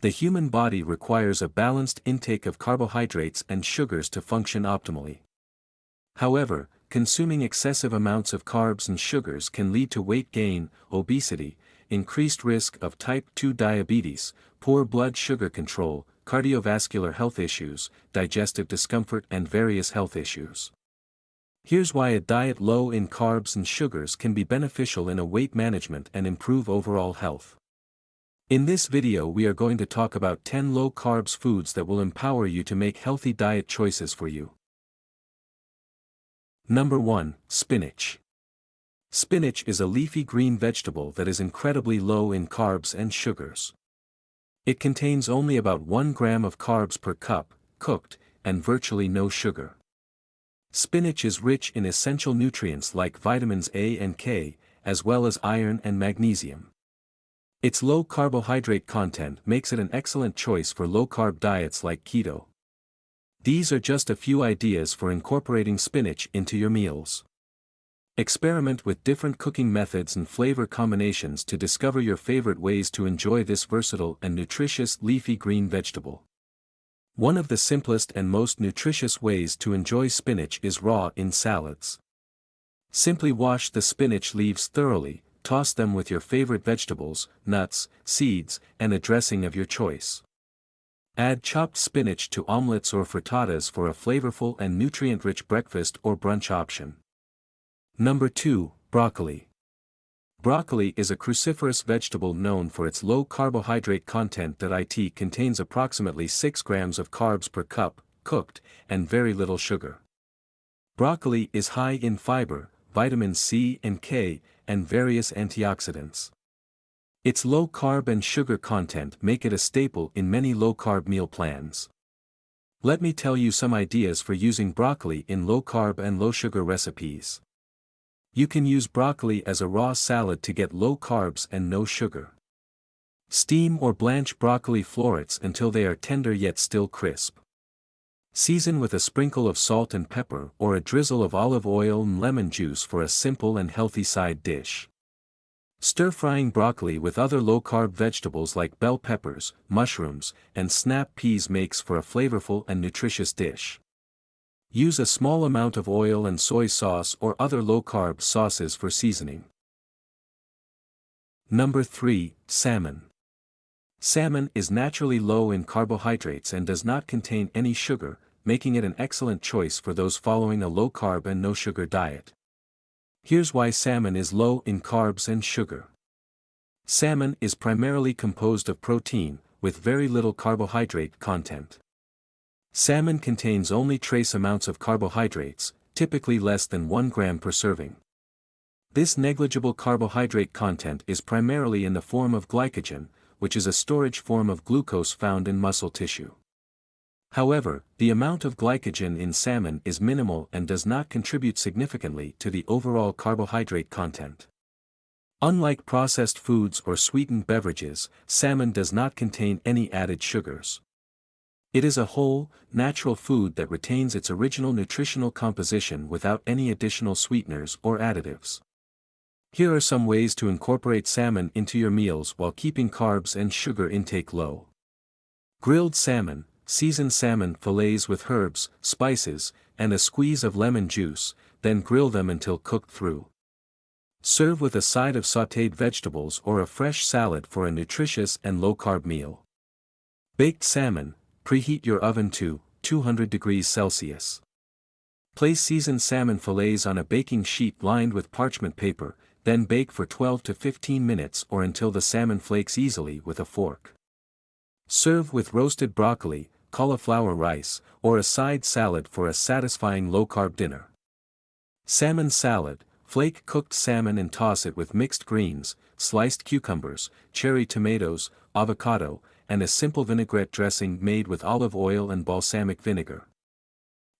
The human body requires a balanced intake of carbohydrates and sugars to function optimally. However, consuming excessive amounts of carbs and sugars can lead to weight gain, obesity, increased risk of type 2 diabetes, poor blood sugar control, cardiovascular health issues, digestive discomfort and various health issues. Here's why a diet low in carbs and sugars can be beneficial in weight management and improve overall health. In this video we are going to talk about 10 low-carbs foods that will empower you to make healthy diet choices for you. Number 1. Spinach. Spinach is a leafy green vegetable that is incredibly low in carbs and sugars. It contains only about 1 gram of carbs per cup, cooked, and virtually no sugar. Spinach is rich in essential nutrients like vitamins A and K, as well as iron and magnesium. Its low carbohydrate content makes it an excellent choice for low-carb diets like keto. These are just a few ideas for incorporating spinach into your meals. Experiment with different cooking methods and flavor combinations to discover your favorite ways to enjoy this versatile and nutritious leafy green vegetable. One of the simplest and most nutritious ways to enjoy spinach is raw in salads. Simply wash the spinach leaves thoroughly, toss them with your favorite vegetables, nuts, seeds, and a dressing of your choice. Add chopped spinach to omelets or frittatas for a flavorful and nutrient-rich breakfast or brunch option. Number 2. Broccoli. Broccoli is a cruciferous vegetable known for its low carbohydrate content that it contains approximately 6 grams of carbs per cup, cooked, and very little sugar. Broccoli is high in fiber, vitamins C and K, and various antioxidants. Its low carb and sugar content make it a staple in many low-carb meal plans. Let me tell you some ideas for using broccoli in low-carb and low-sugar recipes. You can use broccoli as a raw salad to get low carbs and no sugar. Steam or blanch broccoli florets until they are tender yet still crisp. Season with a sprinkle of salt and pepper or a drizzle of olive oil and lemon juice for a simple and healthy side dish. Stir-frying broccoli with other low-carb vegetables like bell peppers, mushrooms, and snap peas makes for a flavorful and nutritious dish. Use a small amount of oil and soy sauce or other low-carb sauces for seasoning. Number 3. Salmon. Salmon is naturally low in carbohydrates and does not contain any sugar, making it an excellent choice for those following a low-carb and no-sugar diet. Here's why salmon is low in carbs and sugar. Salmon is primarily composed of protein, with very little carbohydrate content. Salmon contains only trace amounts of carbohydrates, typically less than 1 gram per serving. This negligible carbohydrate content is primarily in the form of glycogen, which is a storage form of glucose found in muscle tissue. However, the amount of glycogen in salmon is minimal and does not contribute significantly to the overall carbohydrate content. Unlike processed foods or sweetened beverages, salmon does not contain any added sugars. It is a whole, natural food that retains its original nutritional composition without any additional sweeteners or additives. Here are some ways to incorporate salmon into your meals while keeping carbs and sugar intake low. Grilled salmon. Season salmon fillets with herbs, spices, and a squeeze of lemon juice, then grill them until cooked through. Serve with a side of sautéed vegetables or a fresh salad for a nutritious and low-carb meal. Baked salmon. Preheat your oven to 200 degrees Celsius. Place seasoned salmon fillets on a baking sheet lined with parchment paper, then bake for 12 to 15 minutes or until the salmon flakes easily with a fork. Serve with roasted broccoli, cauliflower rice, or a side salad for a satisfying low-carb dinner. Salmon salad. Flake cooked salmon and toss it with mixed greens, sliced cucumbers, cherry tomatoes, avocado, and a simple vinaigrette dressing made with olive oil and balsamic vinegar.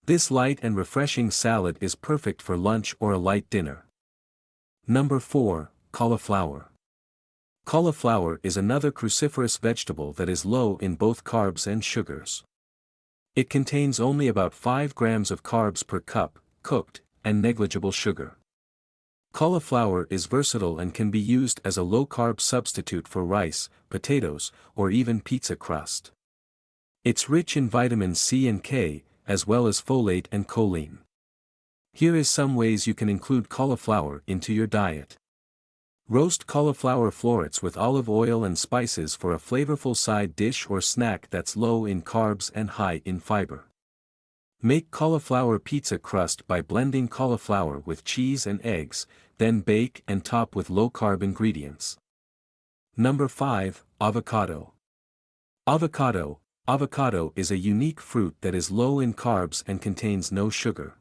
This light and refreshing salad is perfect for lunch or a light dinner. Number 4. Cauliflower. Cauliflower is another cruciferous vegetable that is low in both carbs and sugars. It contains only about 5 grams of carbs per cup, cooked, and negligible sugar. Cauliflower is versatile and can be used as a low-carb substitute for rice, potatoes, or even pizza crust. It's rich in vitamins C and K, as well as folate and choline. Here is some ways you can include cauliflower into your diet. Roast cauliflower florets with olive oil and spices for a flavorful side dish or snack that's low in carbs and high in fiber. Make cauliflower pizza crust by blending cauliflower with cheese and eggs, then bake and top with low-carb ingredients. Number 5. Avocado. Avocado is a unique fruit that is low in carbs and contains no sugar.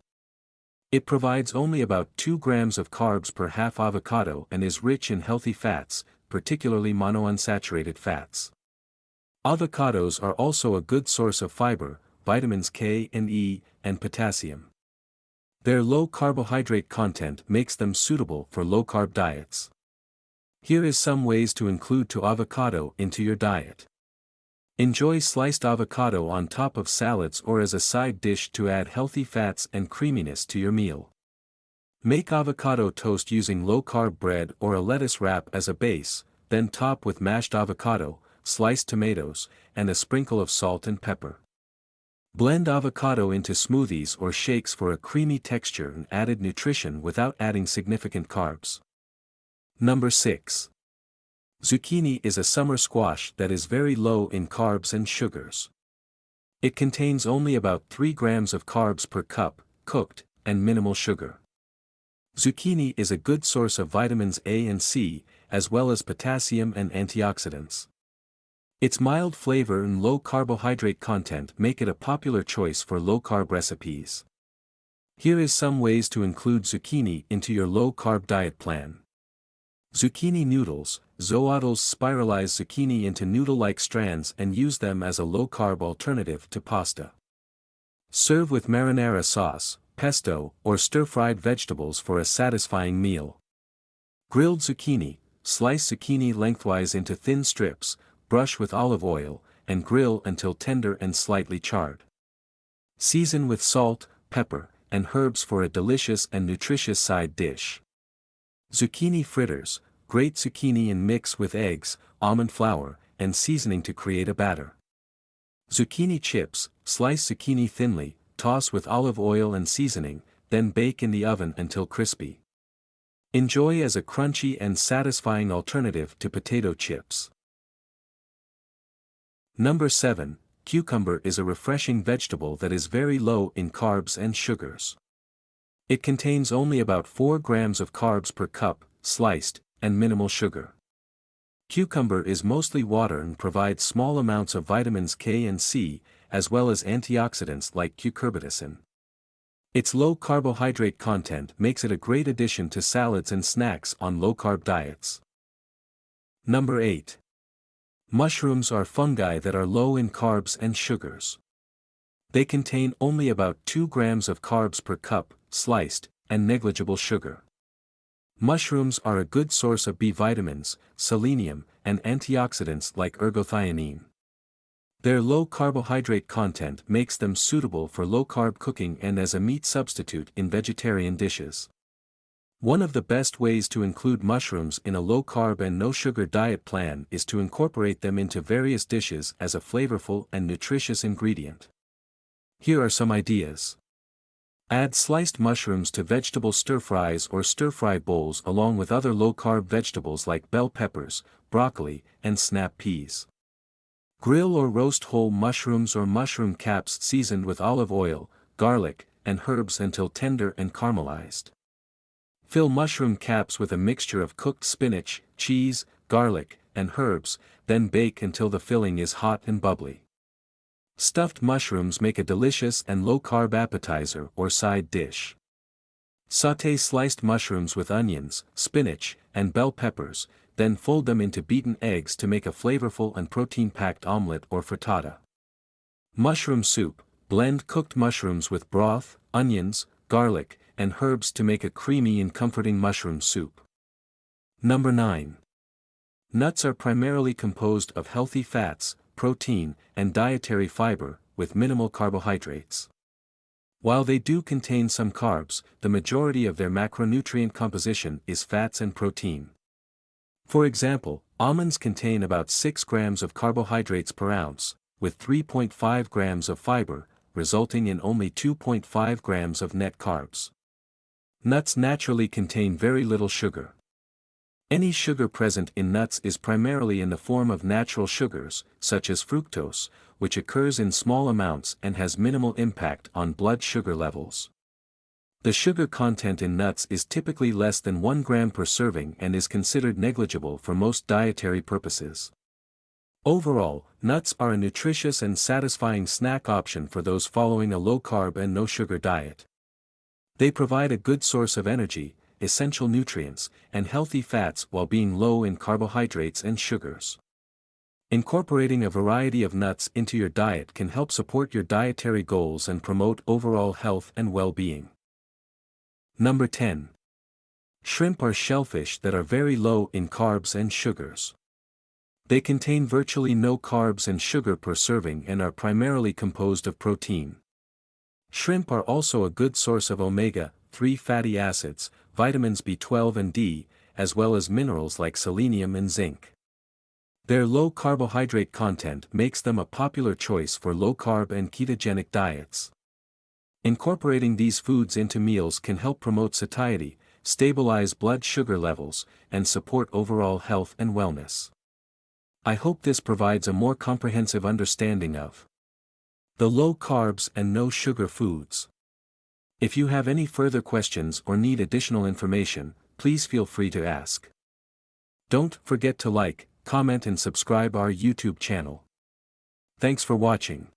It provides only about 2 grams of carbs per half avocado and is rich in healthy fats, particularly monounsaturated fats. Avocados are also a good source of fiber, vitamins K and E, and potassium. Their low carbohydrate content makes them suitable for low-carb diets. Here is some ways to include avocado into your diet. Enjoy sliced avocado on top of salads or as a side dish to add healthy fats and creaminess to your meal. Make avocado toast using low-carb bread or a lettuce wrap as a base, then top with mashed avocado, sliced tomatoes, and a sprinkle of salt and pepper. Blend avocado into smoothies or shakes for a creamy texture and added nutrition without adding significant carbs. Number 6. Zucchini is a summer squash that is very low in carbs and sugars. It contains only about 3 grams of carbs per cup, cooked, and minimal sugar. Zucchini is a good source of vitamins A and C, as well as potassium and antioxidants. Its mild flavor and low carbohydrate content make it a popular choice for low-carb recipes. Here is some ways to include zucchini into your low-carb diet plan. Zucchini noodles. Zoodles spiralize zucchini into noodle-like strands and use them as a low-carb alternative to pasta. Serve with marinara sauce, pesto, or stir-fried vegetables for a satisfying meal. Grilled zucchini. Slice zucchini lengthwise into thin strips, brush with olive oil, and grill until tender and slightly charred. Season with salt, pepper, and herbs for a delicious and nutritious side dish. Zucchini fritters. Grate zucchini and mix with eggs, almond flour, and seasoning to create a batter. Zucchini chips. Slice zucchini thinly, toss with olive oil and seasoning, then bake in the oven until crispy. Enjoy as a crunchy and satisfying alternative to potato chips. Number 7. Cucumber is a refreshing vegetable that is very low in carbs and sugars. It contains only about 4 grams of carbs per cup, sliced, and minimal sugar. Cucumber is mostly water and provides small amounts of vitamins K and C, as well as antioxidants like cucurbitacin. Its low carbohydrate content makes it a great addition to salads and snacks on low-carb diets. Number 8. Mushrooms are fungi that are low in carbs and sugars. They contain only about 2 grams of carbs per cup, sliced, and negligible sugar. Mushrooms are a good source of B vitamins, selenium, and antioxidants like ergothioneine. Their low carbohydrate content makes them suitable for low-carb cooking and as a meat substitute in vegetarian dishes. One of the best ways to include mushrooms in a low-carb and no-sugar diet plan is to incorporate them into various dishes as a flavorful and nutritious ingredient. Here are some ideas. Add sliced mushrooms to vegetable stir-fries or stir-fry bowls along with other low-carb vegetables like bell peppers, broccoli, and snap peas. Grill or roast whole mushrooms or mushroom caps seasoned with olive oil, garlic, and herbs until tender and caramelized. Fill mushroom caps with a mixture of cooked spinach, cheese, garlic, and herbs, then bake until the filling is hot and bubbly. Stuffed mushrooms make a delicious and low-carb appetizer or side dish. Sauté sliced mushrooms with onions, spinach, and bell peppers, then fold them into beaten eggs to make a flavorful and protein-packed omelette or frittata. Mushroom soup. Blend cooked mushrooms with broth, onions, garlic, and herbs to make a creamy and comforting mushroom soup. Number 9. Nuts are primarily composed of healthy fats, protein, and dietary fiber, with minimal carbohydrates. While they do contain some carbs, the majority of their macronutrient composition is fats and protein. For example, almonds contain about 6 grams of carbohydrates per ounce, with 3.5 grams of fiber, resulting in only 2.5 grams of net carbs. Nuts naturally contain very little sugar. Any sugar present in nuts is primarily in the form of natural sugars, such as fructose, which occurs in small amounts and has minimal impact on blood sugar levels. The sugar content in nuts is typically less than 1 gram per serving and is considered negligible for most dietary purposes. Overall, nuts are a nutritious and satisfying snack option for those following a low-carb and no-sugar diet. They provide a good source of energy, essential nutrients, and healthy fats while being low in carbohydrates and sugars. Incorporating a variety of nuts into your diet can help support your dietary goals and promote overall health and well-being. Number 10. Shrimp are shellfish that are very low in carbs and sugars. They contain virtually no carbs and sugar per serving and are primarily composed of protein. Shrimp are also a good source of omega-3 fatty acids, vitamins B12 and D, as well as minerals like selenium and zinc. Their low carbohydrate content makes them a popular choice for low-carb and ketogenic diets. Incorporating these foods into meals can help promote satiety, stabilize blood sugar levels, and support overall health and wellness. I hope this provides a more comprehensive understanding of the low carbs and no sugar foods. If you have any further questions or need additional information, please feel free to ask. Don't forget to like, comment and subscribe our YouTube channel. Thanks for watching.